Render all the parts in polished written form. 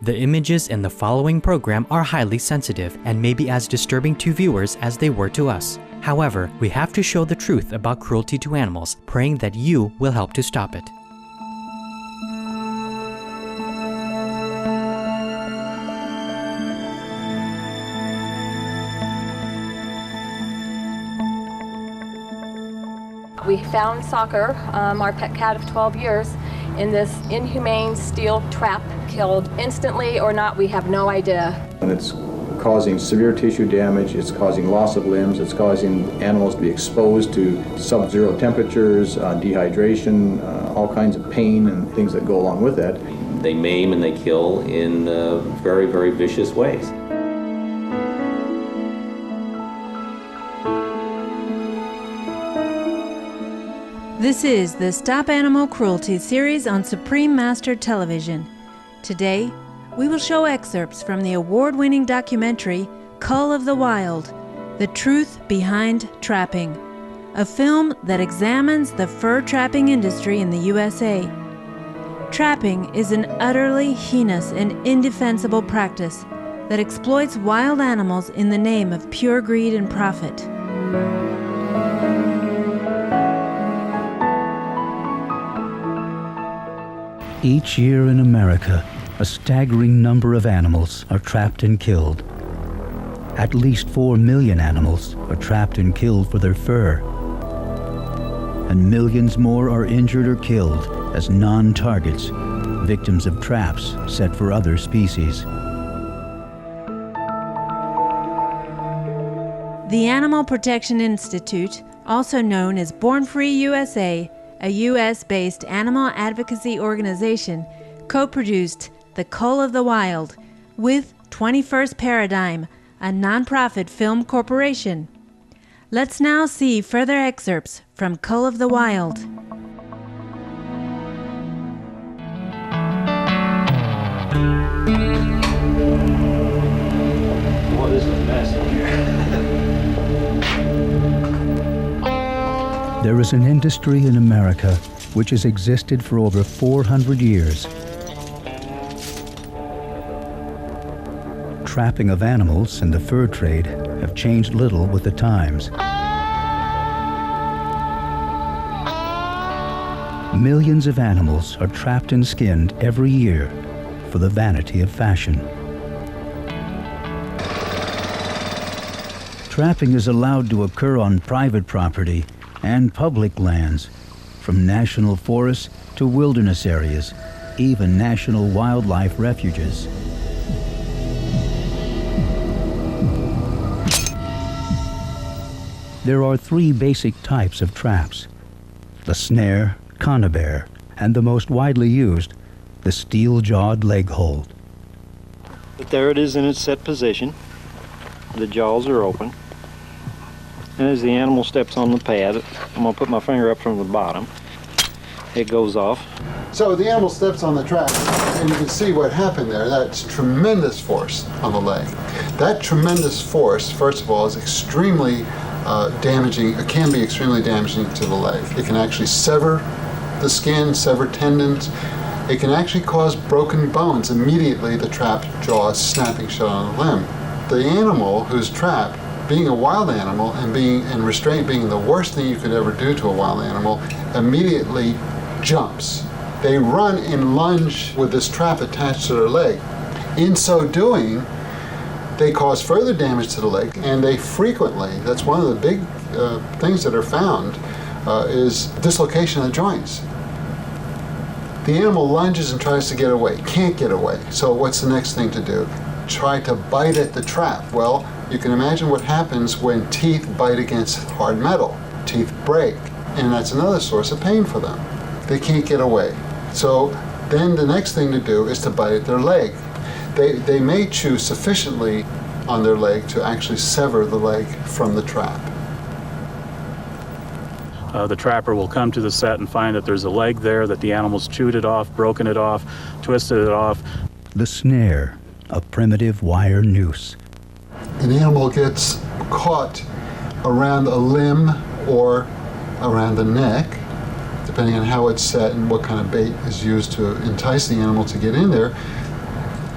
The images in the following program are highly sensitive and may be as disturbing to viewers as they were to us. However, we have to show the truth about cruelty to animals, praying that you will help to stop it. We found Soccer, our pet cat of 12 years, in this inhumane steel trap, killed instantly or not, we have no idea. And it's causing severe tissue damage, it's causing loss of limbs, it's causing animals to be exposed to sub-zero temperatures, dehydration, all kinds of pain and things that go along with that. They maim and they kill in very, very vicious ways. This is the Stop Animal Cruelty series on Supreme Master Television. Today, we will show excerpts from the award-winning documentary Cull of the Wild, The Truth Behind Trapping, a film that examines the fur trapping industry in the USA. Trapping is an utterly heinous and indefensible practice that exploits wild animals in the name of pure greed and profit. Each year in America, a staggering number of animals are trapped and killed. At least 4 million animals are trapped and killed for their fur. And millions more are injured or killed as non-targets, victims of traps set for other species. The Animal Protection Institute, also known as Born Free USA, a U.S.-based animal advocacy organization, co-produced The Cull of the Wild with 21st Paradigm, a nonprofit film corporation. Let's now see further excerpts from Cull of the Wild. Well, this is a mess in here. There is an industry in America which has existed for over 400 years. Trapping of animals and the fur trade have changed little with the times. Millions of animals are trapped and skinned every year for the vanity of fashion. Trapping is allowed to occur on private property and public lands, from national forests to wilderness areas, even national wildlife refuges. There are 3 basic types of traps: the snare, conibear, and the most widely used, the steel-jawed leg hold. But there it is in its set position. The jaws are open. And as the animal steps on the pad, I'm going to put my finger up from the bottom. It goes off. So the animal steps on the trap, and you can see what happened there. That's tremendous force on the leg. That tremendous force, first of all, is extremely damaging. It can be extremely damaging to the leg. It can actually sever the skin, sever tendons. It can actually cause broken bones. Immediately the trapped jaw is snapping shut on the limb. The animal who's trapped, being a wild animal and being restraint being the worst thing you could ever do to a wild animal, immediately jumps. They run and lunge with this trap attached to their leg. In so doing, they cause further damage to the leg, and they frequently, that's one of the big things that are found, is dislocation of the joints. The animal lunges and tries to get away, can't get away. So what's the next thing to do? Try to bite at the trap. Well, you can imagine what happens when teeth bite against hard metal. Teeth break, and that's another source of pain for them. They can't get away. So then the next thing to do is to bite at their leg. They may chew sufficiently on their leg to actually sever the leg from the trap. The trapper will come to the set and find that there's a leg there, that the animal's chewed it off, broken it off, twisted it off. The snare, a primitive wire noose. An animal gets caught around a limb or around the neck, depending on how it's set and what kind of bait is used to entice the animal to get in there.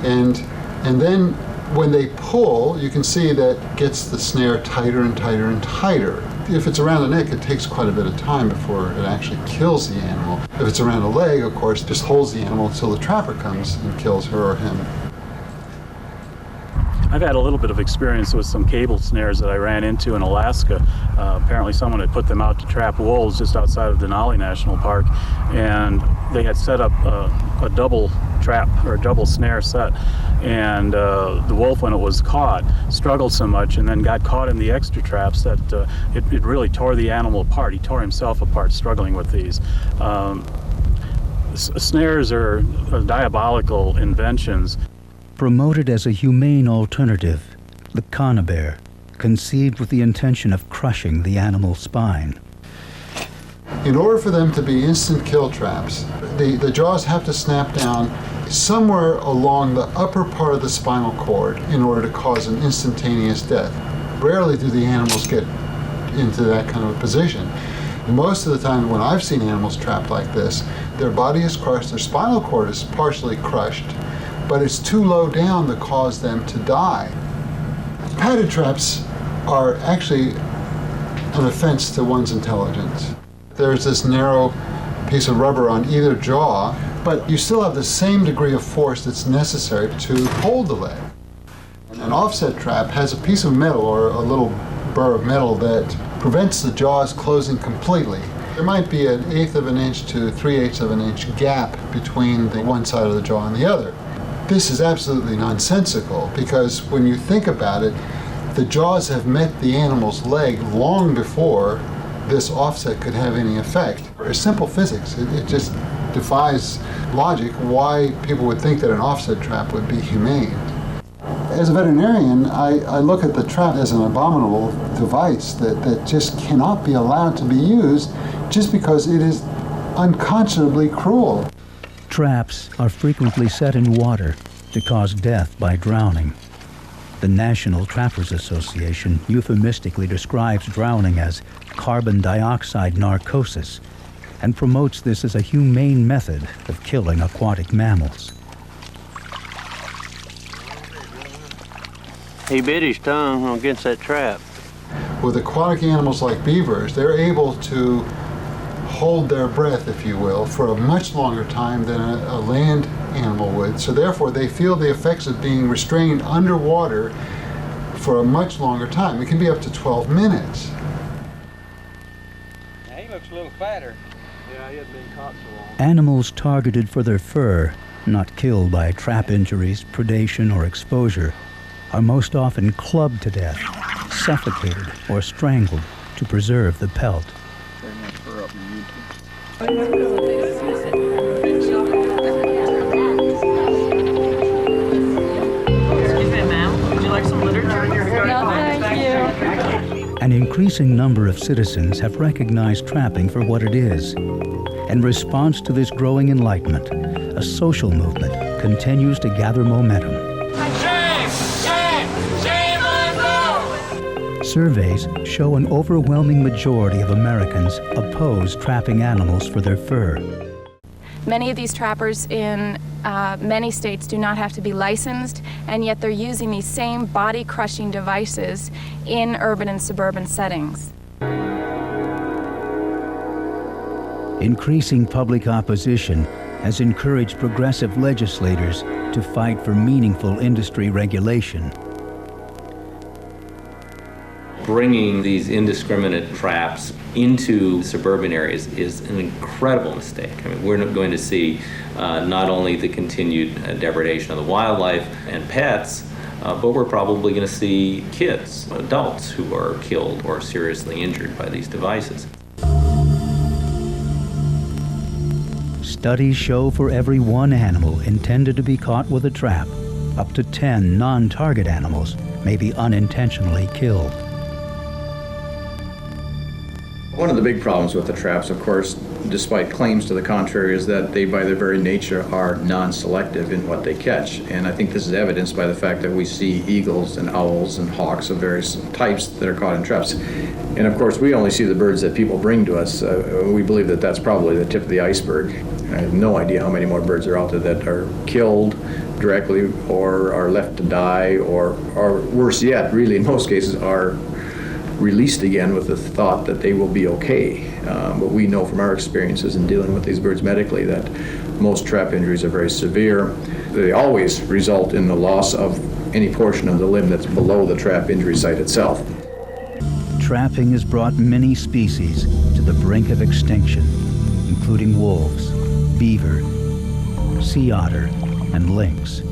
And then when they pull, you can see that gets the snare tighter and tighter and tighter. If it's around the neck, it takes quite a bit of time before it actually kills the animal. If it's around the leg, of course, it just holds the animal until the trapper comes and kills her or him. I've had a little bit of experience with some cable snares that I ran into in Alaska. Apparently someone had put them out to trap wolves just outside of Denali National Park, and they had set up a double trap or a double snare set, and the wolf, when it was caught, struggled so much and then got caught in the extra traps that it really tore the animal apart. He tore himself apart struggling with these. Snares are diabolical inventions. Promoted as a humane alternative, the conibear, conceived with the intention of crushing the animal's spine. In order for them to be instant kill traps, the jaws have to snap down somewhere along the upper part of the spinal cord in order to cause an instantaneous death. Rarely do the animals get into that kind of a position. Most of the time when I've seen animals trapped like this, their body is crushed, their spinal cord is partially crushed, but it's too low down to cause them to die. Padded traps are actually an offense to one's intelligence. There's this narrow piece of rubber on either jaw, but you still have the same degree of force that's necessary to hold the leg. An offset trap has a piece of metal or a little burr of metal that prevents the jaws closing completely. There might be an 1/8 of an inch to 3/8 of an inch gap between the one side of the jaw and the other. This is absolutely nonsensical because when you think about it, the jaws have met the animal's leg long before this offset could have any effect. It's simple physics. It just defies logic why people would think that an offset trap would be humane. As a veterinarian, I look at the trap as an abominable device that just cannot be allowed to be used just because it is unconscionably cruel. Traps are frequently set in water to cause death by drowning. The National Trappers Association euphemistically describes drowning as carbon dioxide narcosis and promotes this as a humane method of killing aquatic mammals. He bit his tongue against that trap. With aquatic animals like beavers, they're able to hold their breath, if you will, for a much longer time than a land animal would. So therefore, they feel the effects of being restrained underwater for a much longer time. It can be up to 12 minutes. Now he looks a little fatter. Yeah, he hasn't been caught so long. Animals targeted for their fur, not killed by trap injuries, predation, or exposure, are most often clubbed to death, suffocated, or strangled to preserve the pelt. An increasing number of citizens have recognized trapping for what it is. In response to this growing enlightenment, a social movement continues to gather momentum. Shame! Shame! Shame on you! Surveys show an overwhelming majority of Americans oppose trapping animals for their fur. Many of these trappers in many states do not have to be licensed, and yet they're using these same body-crushing devices in urban and suburban settings. Increasing public opposition has encouraged progressive legislators to fight for meaningful industry regulation. Bringing these indiscriminate traps into suburban areas is an incredible mistake. I mean, we're not going to see not only the continued degradation of the wildlife and pets, but we're probably going to see kids, adults who are killed or seriously injured by these devices. Studies show for every one animal intended to be caught with a trap, up to 10 non-target animals may be unintentionally killed. One of the big problems with the traps, of course, despite claims to the contrary, is that they, by their very nature, are non-selective in what they catch. And I think this is evidenced by the fact that we see eagles and owls and hawks of various types that are caught in traps. And of course, we only see the birds that people bring to us. We believe that that's probably the tip of the iceberg. I have no idea how many more birds are out there that are killed directly or are left to die, or worse yet, really in most cases, are released again with the thought that they will be okay. But we know from our experiences in dealing with these birds medically that most trap injuries are very severe. They always result in the loss of any portion of the limb that's below the trap injury site itself. Trapping has brought many species to the brink of extinction, including wolves, beaver, sea otter, and lynx.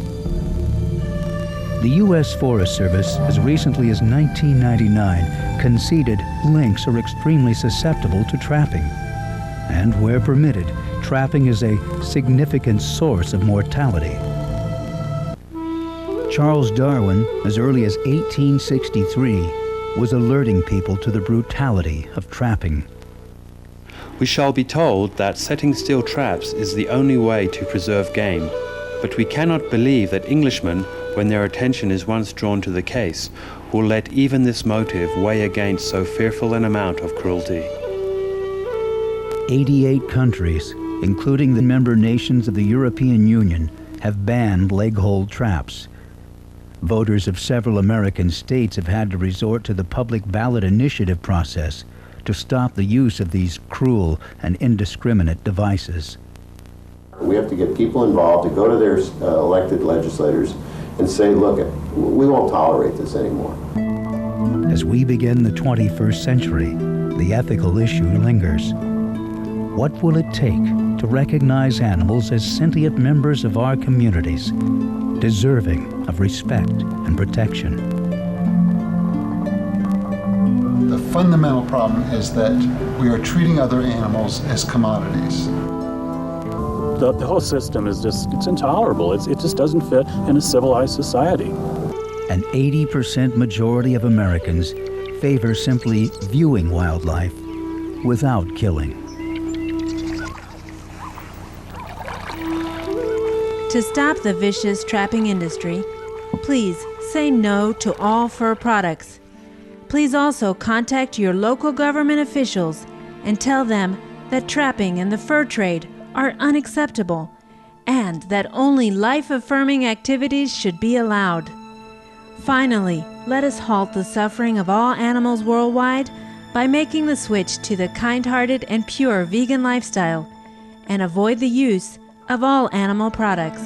The U.S. Forest Service, as recently as 1999, conceded lynx are extremely susceptible to trapping. And where permitted, trapping is a significant source of mortality. Charles Darwin, as early as 1863, was alerting people to the brutality of trapping. We shall be told that setting steel traps is the only way to preserve game, but we cannot believe that Englishmen, when their attention is once drawn to the case, will let even this motive weigh against so fearful an amount of cruelty. 88 countries, including the member nations of the European Union, have banned leg-hold traps. Voters of several American states have had to resort to the public ballot initiative process to stop the use of these cruel and indiscriminate devices. We have to get people involved to go to their elected legislators and say, look, we won't tolerate this anymore. As we begin the 21st century, the ethical issue lingers. What will it take to recognize animals as sentient members of our communities, deserving of respect and protection? The fundamental problem is that we are treating other animals as commodities. The whole system is it's intolerable. It just doesn't fit in a civilized society. An 80% majority of Americans favor simply viewing wildlife without killing. To stop the vicious trapping industry, please say no to all fur products. Please also contact your local government officials and tell them that trapping and the fur trade are unacceptable and that only life-affirming activities should be allowed. Finally, let us halt the suffering of all animals worldwide by making the switch to the kind-hearted and pure vegan lifestyle and avoid the use of all animal products.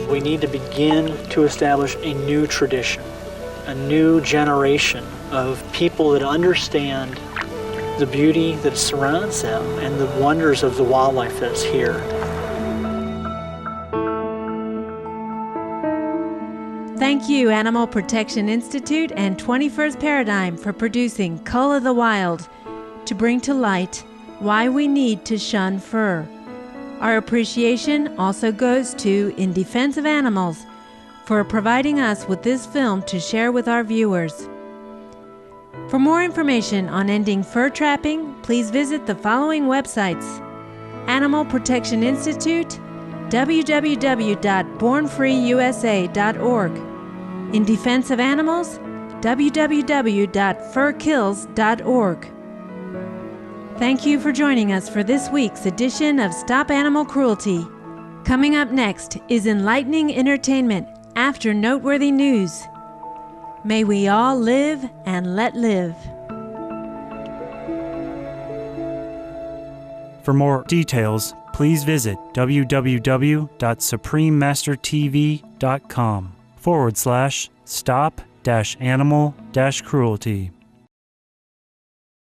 We need to begin to establish a new tradition, a new generation of people that understand the beauty that surrounds them and the wonders of the wildlife that's here. Thank you, Animal Protection Institute and 21st Paradigm, for producing Cull of the Wild to bring to light why we need to shun fur. Our appreciation also goes to In Defense of Animals for providing us with this film to share with our viewers. For more information on ending fur trapping, please visit the following websites: Animal Protection Institute, www.bornfreeusa.org; In Defense of Animals, www.furkills.org. Thank you for joining us for this week's edition of Stop Animal Cruelty. Coming up next is enlightening entertainment after noteworthy news. May we all live and let live. For more details, please visit www.suprememastertv.com/stop-animal-cruelty.